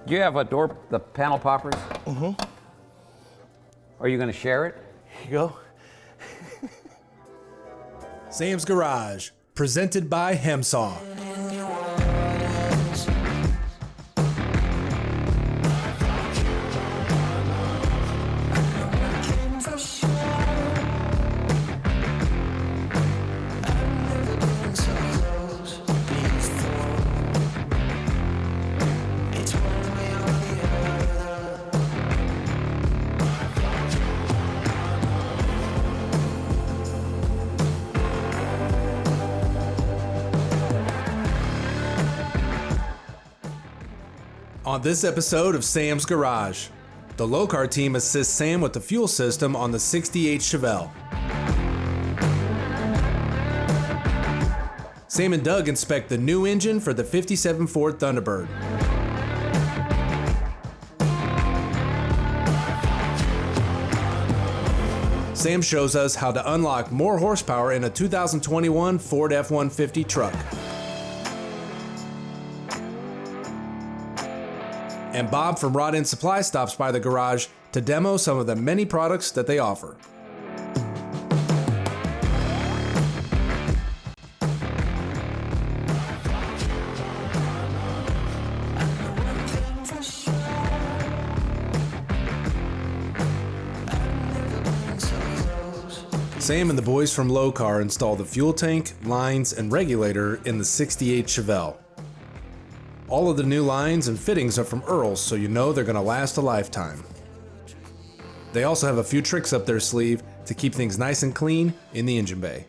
Do you have the panel poppers? Mm-hmm. Are you going to share it? Here you go. Sam's Garage, presented by HEM Saw. On this episode of Sam's Garage, the Lokar team assists Sam with the fuel system on the 68 Chevelle. Sam and Doug inspect the new engine for the 57 Ford Thunderbird. Sam shows us how to unlock more horsepower in a 2021 Ford F-150 truck. And Bob from Rod End Supply stops by the garage to demo some of the many products that they offer. Sam and the boys from Lokar install the fuel tank, lines, and regulator in the 68 Chevelle. All of the new lines and fittings are from Earl's, so you know they're going to last a lifetime. They also have a few tricks up their sleeve to keep things nice and clean in the engine bay.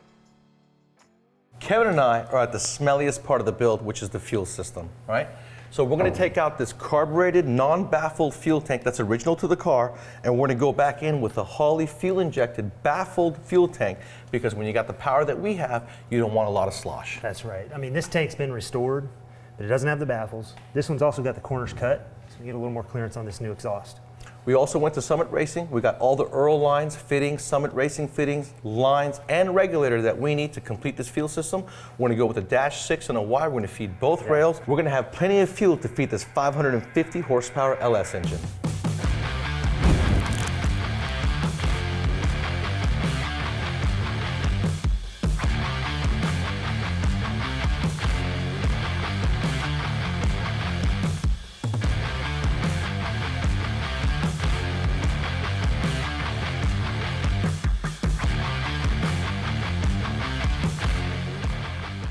Kevin and I are at the smelliest part of the build, which is the fuel system, right? So we're going to take out this carbureted, non-baffled fuel tank that's original to the car, and we're going to go back in with a Holley fuel-injected, baffled fuel tank, because when you got the power that we have, you don't want a lot of slosh. That's right. I mean, this tank's been restored, but it doesn't have the baffles. This one's also got the corners cut, so you get a little more clearance on this new exhaust. We also went to Summit Racing. We got all the Earl lines, fittings, Summit Racing fittings, lines, and regulator that we need to complete this fuel system. We're gonna go with a Dash 6 and a Y. We're gonna feed both rails. We're gonna have plenty of fuel to feed this 550 horsepower LS engine.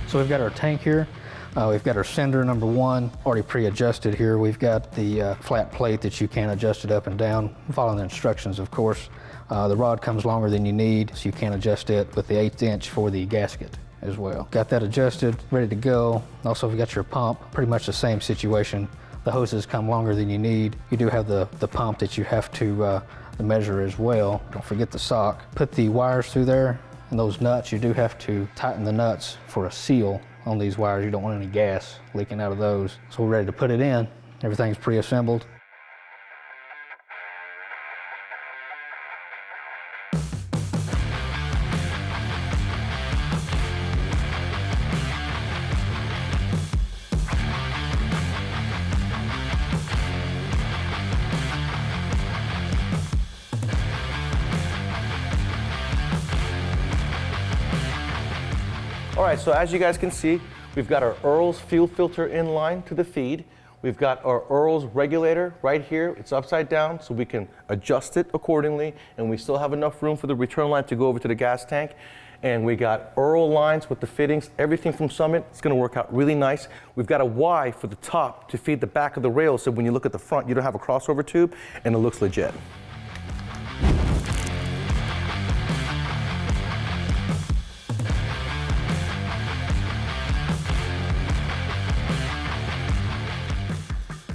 So we've got our tank here. We've got our sender number one already pre-adjusted here. We've got the flat plate that you can adjust it up and down, following the instructions, of course. The rod comes longer than you need, so you can adjust it with the 1/8 inch for the gasket as well. Got that adjusted, ready to go. Also, we've got your pump, pretty much the same situation. The hoses come longer than you need. You do have the pump that you have to measure as well. Don't forget the sock. Put the wires through there. And those nuts, you do have to tighten the nuts for a seal on these wires. You don't want any gas leaking out of those. So we're ready to put it in. Everything's pre-assembled. All right, so as you guys can see, we've got our Earl's fuel filter in line to the feed. We've got our Earl's regulator right here. It's upside down, so we can adjust it accordingly, and we still have enough room for the return line to go over to the gas tank. And we got Earl lines with the fittings, everything from Summit. It's gonna work out really nice. We've got a Y for the top to feed the back of the rail, so when you look at the front, you don't have a crossover tube, and it looks legit.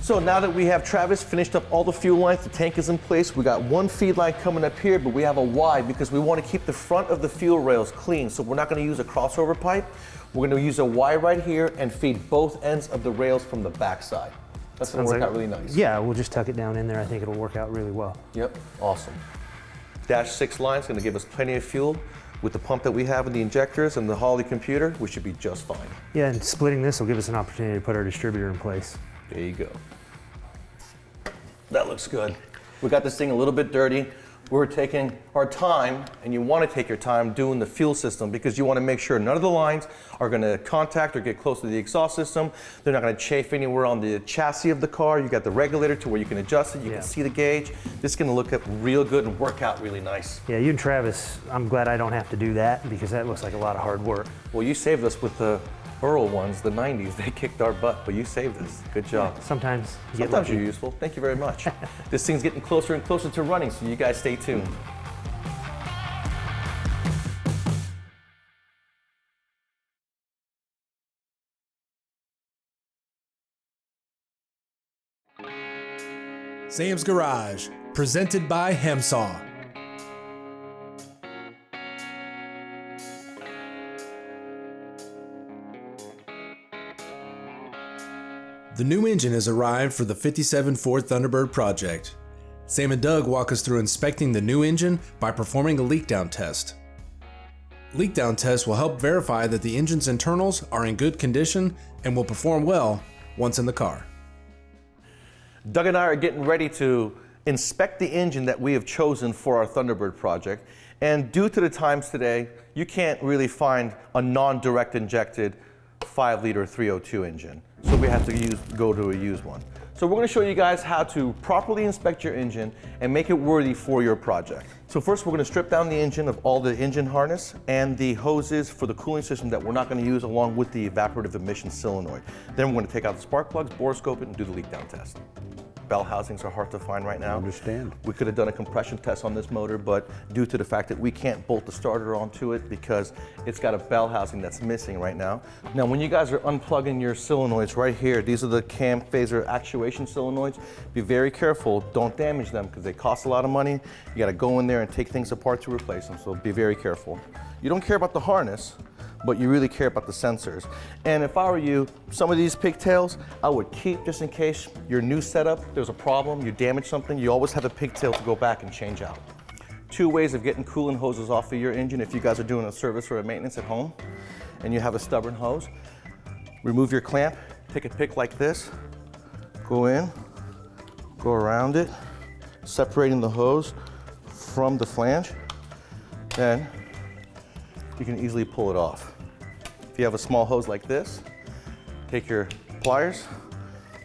So now that we have Travis finished up all the fuel lines, the tank is in place, we got one feed line coming up here, but we have a Y because we want to keep the front of the fuel rails clean. So we're not going to use a crossover pipe. We're going to use a Y right here and feed both ends of the rails from the back side. That's going to work out really nice. Yeah, we'll just tuck it down in there. I think it'll work out really well. Yep, awesome. Dash 6 line is going to give us plenty of fuel. with the pump that we have in the injectors and the Holley computer, we should be just fine. Yeah, and splitting this will give us an opportunity to put our distributor in place. There you go. That looks good. We got this thing a little bit dirty. We're taking our time, and you want to take your time doing the fuel system because you want to make sure none of the lines are going to contact or get close to the exhaust system. They're not going to chafe anywhere on the chassis of the car. You got the regulator to where you can adjust it. You can see the gauge. This is going to look up real good and work out really nice. Yeah, you and Travis, I'm glad I don't have to do that because that looks like a lot of hard work. Well, you saved us with the Earl ones, the 90s. They kicked our butt, but you saved us. Good job. Yeah, sometimes you're useful. Thank you very much. This thing's getting closer and closer to running, so you guys stay tuned. Sam's Garage, presented by HEM Saw. The new engine has arrived for the 57 Ford Thunderbird project. Sam and Doug walk us through inspecting the new engine by performing a leak down test. Leak down tests will help verify that the engine's internals are in good condition and will perform well once in the car. Doug and I are getting ready to inspect the engine that we have chosen for our Thunderbird project. And due to the times today, you can't really find a non-direct injected 5-liter 302 engine. So we have to go to a used one. So we're going to show you guys how to properly inspect your engine and make it worthy for your project. So first we're going to strip down the engine of all the engine harness and the hoses for the cooling system that we're not going to use along with the evaporative emission solenoid. Then we're going to take out the spark plugs, borescope it, and do the leak down test. Bell housings are hard to find right now. I understand. We could have done a compression test on this motor, but due to the fact that we can't bolt the starter onto it because it's got a bell housing that's missing right now. Now, when you guys are unplugging your solenoids right here, these are the cam phaser actuation solenoids. Be very careful, don't damage them because they cost a lot of money. You gotta go in there and take things apart to replace them, so be very careful. You don't care about the harness, but you really care about the sensors. And if I were you, some of these pigtails, I would keep just in case your new setup, there's a problem, you damage something, you always have a pigtail to go back and change out. 2 ways of getting coolant hoses off of your engine if you guys are doing a service or a maintenance at home and you have a stubborn hose. Remove your clamp, take a pick like this, go in, go around it, separating the hose from the flange, then you can easily pull it off. If you have a small hose like this, take your pliers,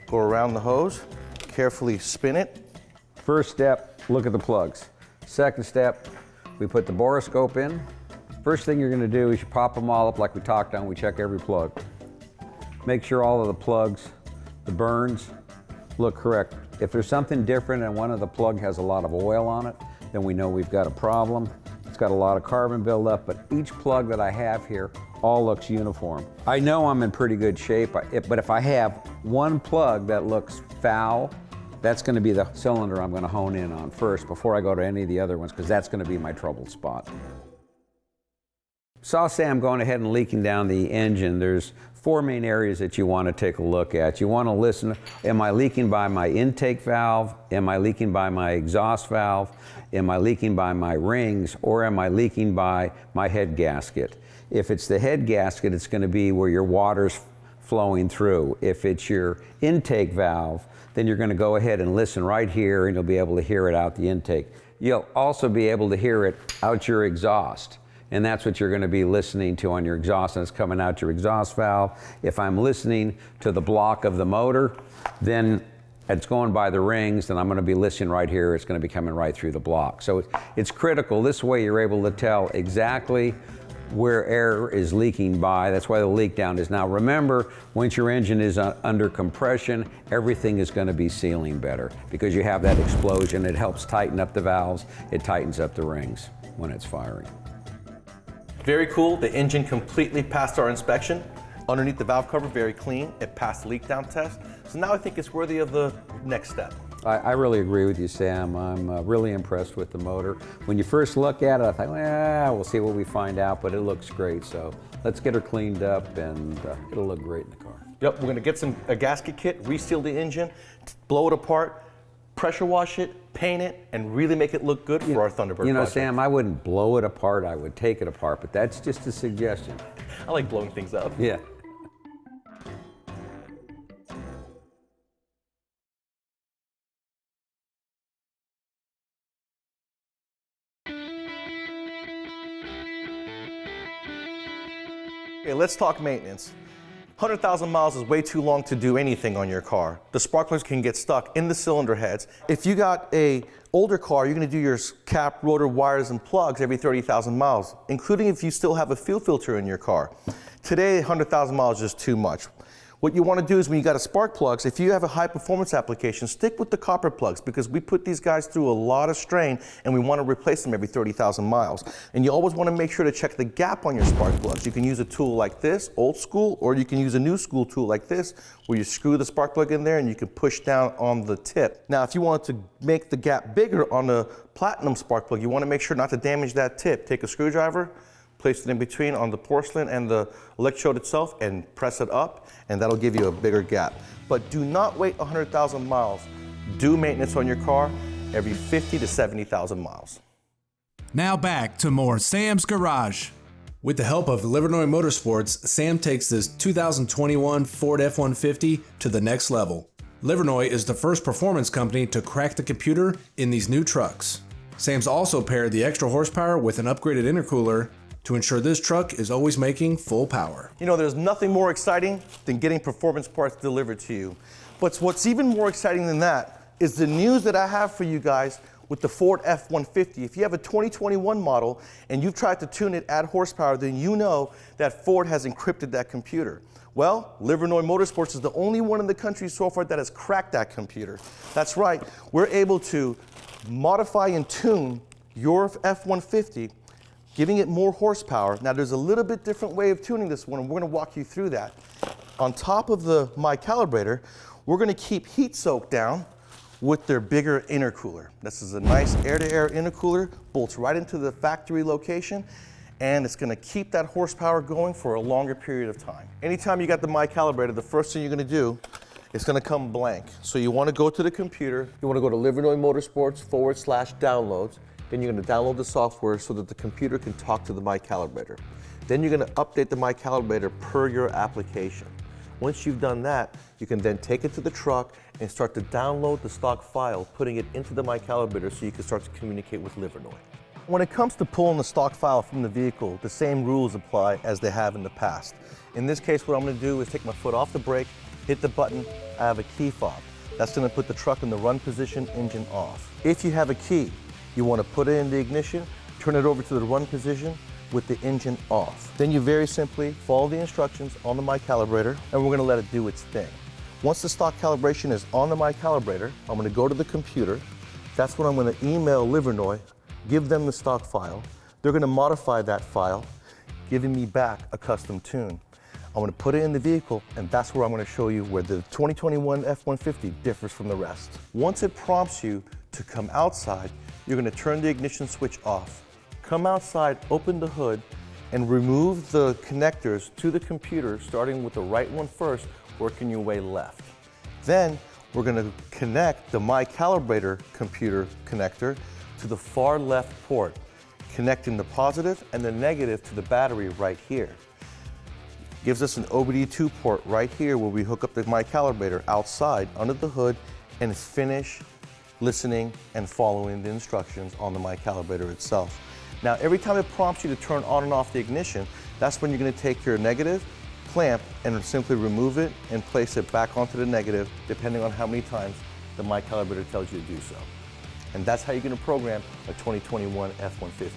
go around the hose, carefully spin it. First step, look at the plugs. Second step, we put the borescope in. First thing you're going to do is you pop them all up like we talked on. We check every plug. Make sure all of the plugs, the burns, look correct. If there's something different and one of the plug has a lot of oil on it, then we know we've got a problem. It's got a lot of carbon buildup, but each plug that I have here all looks uniform. I know I'm in pretty good shape, but if I have one plug that looks foul, that's going to be the cylinder I'm going to hone in on first before I go to any of the other ones, because that's going to be my trouble spot. Saw Sam going ahead and leaking down the engine. There's 4 main areas that you want to take a look at. You want to listen, am I leaking by my intake valve? Am I leaking by my exhaust valve? Am I leaking by my rings? Or am I leaking by my head gasket? If it's the head gasket, it's going to be where your water's flowing through. If it's your intake valve, then you're going to go ahead and listen right here and you'll be able to hear it out the intake. You'll also be able to hear it out your exhaust. And that's what you're going to be listening to on your exhaust, and it's coming out your exhaust valve. If I'm listening to the block of the motor, then it's going by the rings, and I'm going to be listening right here. It's going to be coming right through the block. So it's critical. This way you're able to tell exactly where air is leaking by. That's why the leak down is. Now remember, once your engine is under compression, everything is going to be sealing better because you have that explosion. It helps tighten up the valves. It tightens up the rings when it's firing. Very cool, the engine completely passed our inspection. Underneath the valve cover, very clean. It passed the leak down test. So now I think it's worthy of the next step. I really agree with you, Sam. I'm really impressed with the motor. When you first look at it, I thought, well, we'll see what we find out, but it looks great. So let's get her cleaned up and it'll look great in the car. Yep, we're gonna get a gasket kit, reseal the engine, blow it apart, pressure wash it, paint it, and really make it look good for our Thunderbird You know, project. Sam, I wouldn't blow it apart. I would take it apart, but that's just a suggestion. I like blowing things up. Yeah. Okay, let's talk maintenance. 100,000 miles is way too long to do anything on your car. The spark plugs can get stuck in the cylinder heads. If you got a older car, you're gonna do your cap, rotor, wires, and plugs every 30,000 miles, including if you still have a fuel filter in your car. Today, 100,000 miles is just too much. What you want to do is when you got a spark plugs, if you have a high performance application, stick with the copper plugs because we put these guys through a lot of strain and we want to replace them every 30,000 miles. And you always want to make sure to check the gap on your spark plugs. You can use a tool like this, old school, or you can use a new school tool like this, where you screw the spark plug in there and you can push down on the tip. Now, if you want to make the gap bigger on the platinum spark plug, you want to make sure not to damage that tip. Take a screwdriver, place it in between on the porcelain and the electrode itself and press it up, and that'll give you a bigger gap. But do not wait 100,000 miles. Do maintenance on your car every 50 to 70,000 miles. Now back to more Sam's Garage. With the help of Livernois Motorsports, Sam takes this 2021 Ford F-150 to the next level. Livernois is the first performance company to crack the computer in these new trucks. Sam's also paired the extra horsepower with an upgraded intercooler to ensure this truck is always making full power. You know, there's nothing more exciting than getting performance parts delivered to you. But what's even more exciting than that is the news that I have for you guys with the Ford F-150. If you have a 2021 model and you've tried to tune it, add horsepower, then you know that Ford has encrypted that computer. Well, Livernois Motorsports is the only one in the country so far that has cracked that computer. That's right, we're able to modify and tune your F-150, giving it more horsepower. Now there's a little bit different way of tuning this one, and we're gonna walk you through that. On top of the My Calibrator, we're gonna keep heat soak down with their bigger intercooler. This is a nice air-to-air intercooler, bolts right into the factory location, and it's gonna keep that horsepower going for a longer period of time. Anytime you got the My Calibrator, the first thing you're gonna do, it's gonna come blank. So you wanna go to the computer, you wanna go to Livernois Motorsports /downloads, then you're gonna download the software so that the computer can talk to the My Calibrator. Then you're gonna update the My Calibrator per your application. Once you've done that, you can then take it to the truck and start to download the stock file, putting it into the My Calibrator so you can start to communicate with Livernois. When it comes to pulling the stock file from the vehicle, the same rules apply as they have in the past. In this case, what I'm gonna do is take my foot off the brake, hit the button, I have a key fob. That's gonna put the truck in the run position, engine off. If you have a key, you want to put it in the ignition, turn it over to the run position with the engine off. Then you very simply follow the instructions on the My Calibrator, and we're going to let it do its thing. Once the stock calibration is on the My Calibrator, I'm going to go to the computer. That's when I'm going to email Livernois, give them the stock file. They're going to modify that file, giving me back a custom tune. I'm going to put it in the vehicle, and that's where I'm going to show you where the 2021 F-150 differs from the rest. Once it prompts you to come outside, you're going to turn the ignition switch off. Come outside, open the hood, and remove the connectors to the computer, starting with the right one first, working your way left. Then we're going to connect the My Calibrator computer connector to the far left port, connecting the positive and the negative to the battery right here. Gives us an OBD2 port right here where we hook up the My Calibrator outside under the hood and finish listening and following the instructions on the My Calibrator itself. Now, every time it prompts you to turn on and off the ignition, that's when you're going to take your negative clamp and simply remove it and place it back onto the negative, depending on how many times the My Calibrator tells you to do so. And that's how you're going to program a 2021 F-150.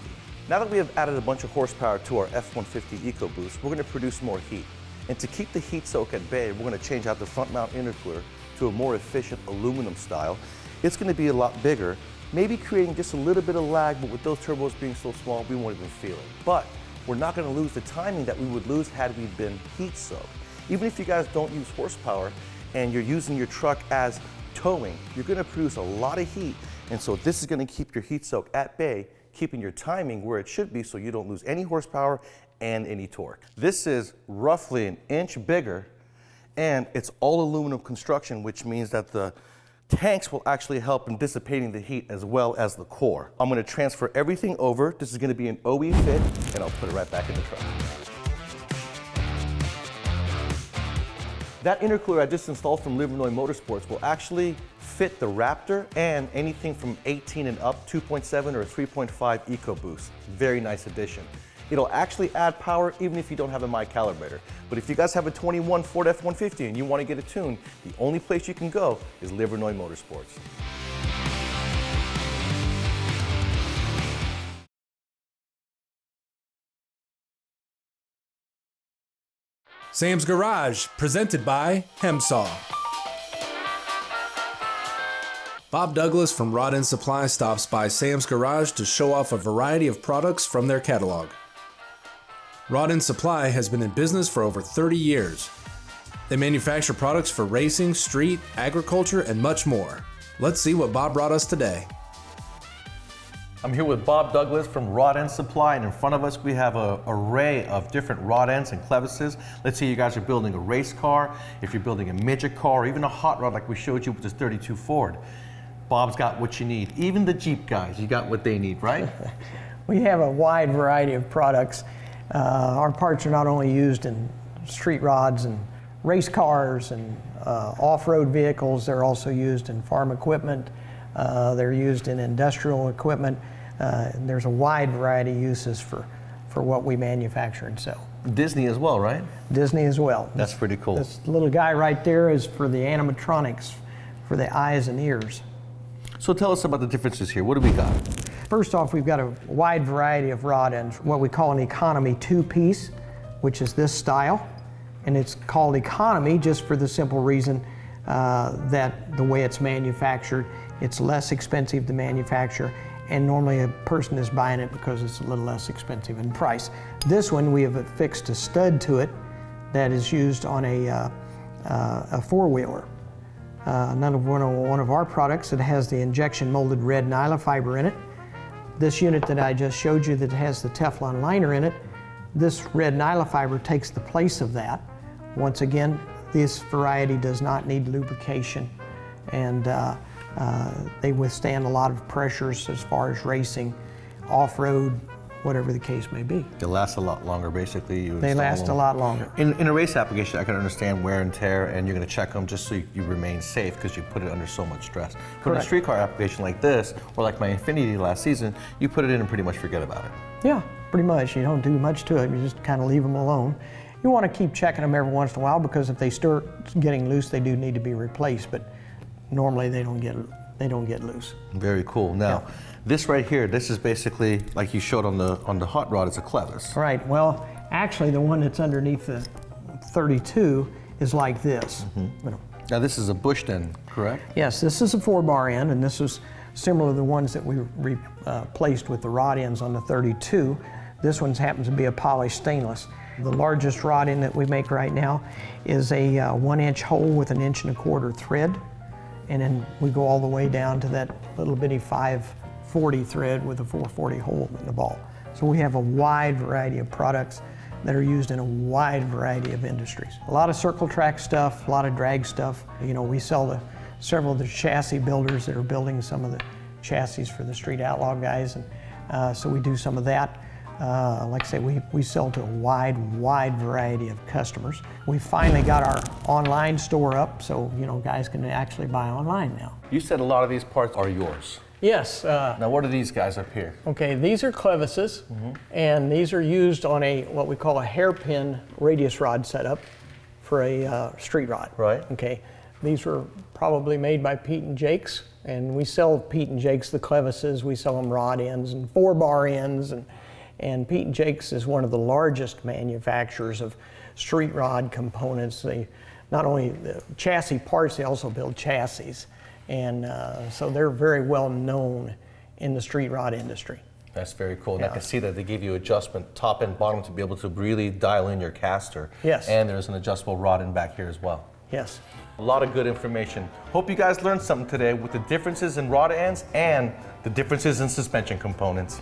Now that we have added a bunch of horsepower to our F-150 EcoBoost, we're going to produce more heat. And to keep the heat soak at bay, we're going to change out the front mount intercooler to a more efficient aluminum style. It's going to be a lot bigger, maybe creating just a little bit of lag, but with those turbos being so small, we won't even feel it. But we're not going to lose the timing that we would lose had we been heat soaked. Even if you guys don't use horsepower and you're using your truck as towing, you're going to produce a lot of heat. And so this is going to keep your heat soak at bay, keeping your timing where it should be so you don't lose any horsepower and any torque. This is roughly an inch bigger, and it's all aluminum construction, which means that the tanks will actually help in dissipating the heat as well as the core. I'm going to transfer everything over. This is going to be an OE fit, and I'll put it right back in the truck. That intercooler I just installed from Livernois Motorsports will actually fit the Raptor and anything from 18 and up, 2.7 or 3.5 EcoBoost. Very nice addition. It'll actually add power even if you don't have a mic calibrator. But if you guys have a 21 Ford F-150 and you want to get it tuned, the only place you can go is Livernois Motorsports. Sam's Garage, presented by HEM Saw. Bob Douglas from Rod End Supply stops by Sam's Garage to show off a variety of products from their catalog. Rod End Supply has been in business for over 30 years. They manufacture products for racing, street, agriculture, and much more. Let's see what Bob brought us today. I'm here with Bob Douglas from Rod End Supply, and in front of us we have an array of different rod ends and clevises. Let's say you guys are building a race car, if you're building a midget car, or even a hot rod like we showed you with this 32 Ford. Bob's got what you need. Even the Jeep guys, you got what they need, right? We have a wide variety of products. Our parts are not only used in street rods and race cars and off-road vehicles, they're also used in farm equipment. They're used in industrial equipment. There's a wide variety of uses for what we manufacture and sell. Disney as well, right? Disney as well. That's pretty cool. This little guy right there is for the animatronics, for the eyes and ears. So tell us about the differences here. What do we got? First off, we've got a wide variety of rod ends, what we call an economy two-piece, which is this style. And it's called economy just for the simple reason that the way it's manufactured, it's less expensive to manufacture, and normally a person is buying it because it's a little less expensive in price. This one, we have affixed a stud to it that is used on a four-wheeler. One of our products that has the injection molded red nyla fiber in it. This unit that I just showed you that has the Teflon liner in it, this red nyla fiber takes the place of that. Once again, this variety does not need lubrication, and they withstand a lot of pressures as far as racing, off-road, whatever the case may be. They last a lot longer, basically. They last a lot longer. In a race application, I can understand wear and tear, and you're going to check them just so you remain safe because you put it under so much stress. But in a street car application like this, or like my Infiniti last season, you put it in and pretty much forget about it. Yeah, pretty much. You don't do much to it. You just kind of leave them alone. You want to keep checking them every once in a while because if they start getting loose, they do need to be replaced. But normally they don't get loose. Very cool. Now, this right here, this is basically like you showed on the hot rod. It's a clevis. Right. Well, actually, the one that's underneath the 32 is like this. Mm-hmm. Now, this is a bushed end, correct? Yes, this is a 4-bar end, and this is similar to the ones that we replaced with the rod ends on the 32. This one happens to be a polished stainless. The largest rod end that we make right now is a 1-inch hole with an 1.25 inch thread. And then we go all the way down to that little bitty 540 thread with a 440 hole in the ball. So we have a wide variety of products that are used in a wide variety of industries. A lot of circle track stuff, a lot of drag stuff. You know, we sell to several of the chassis builders that are building some of the chassis for the street outlaw guys, and so we do some of that. Like I say, we sell to a wide variety of customers. We finally got our online store up, so guys can actually buy online now. You said a lot of these parts are yours. Yes. Now, what are these guys up here? Okay, these are clevises, and these are used on what we call a hairpin radius rod setup for a street rod. Right. Okay, these were probably made by Pete and Jake's, and we sell Pete and Jake's the clevises. We sell them rod ends and 4-bar ends, and Pete and Jake's is one of the largest manufacturers of street rod components. They not only the chassis parts, they also build chassis. And so they're very well known in the street rod industry. That's very cool. And I can see that they give you adjustment top and bottom to be able to really dial in your caster. Yes. And there's an adjustable rod end back here as well. Yes. A lot of good information. Hope you guys learned something today with the differences in rod ends and the differences in suspension components.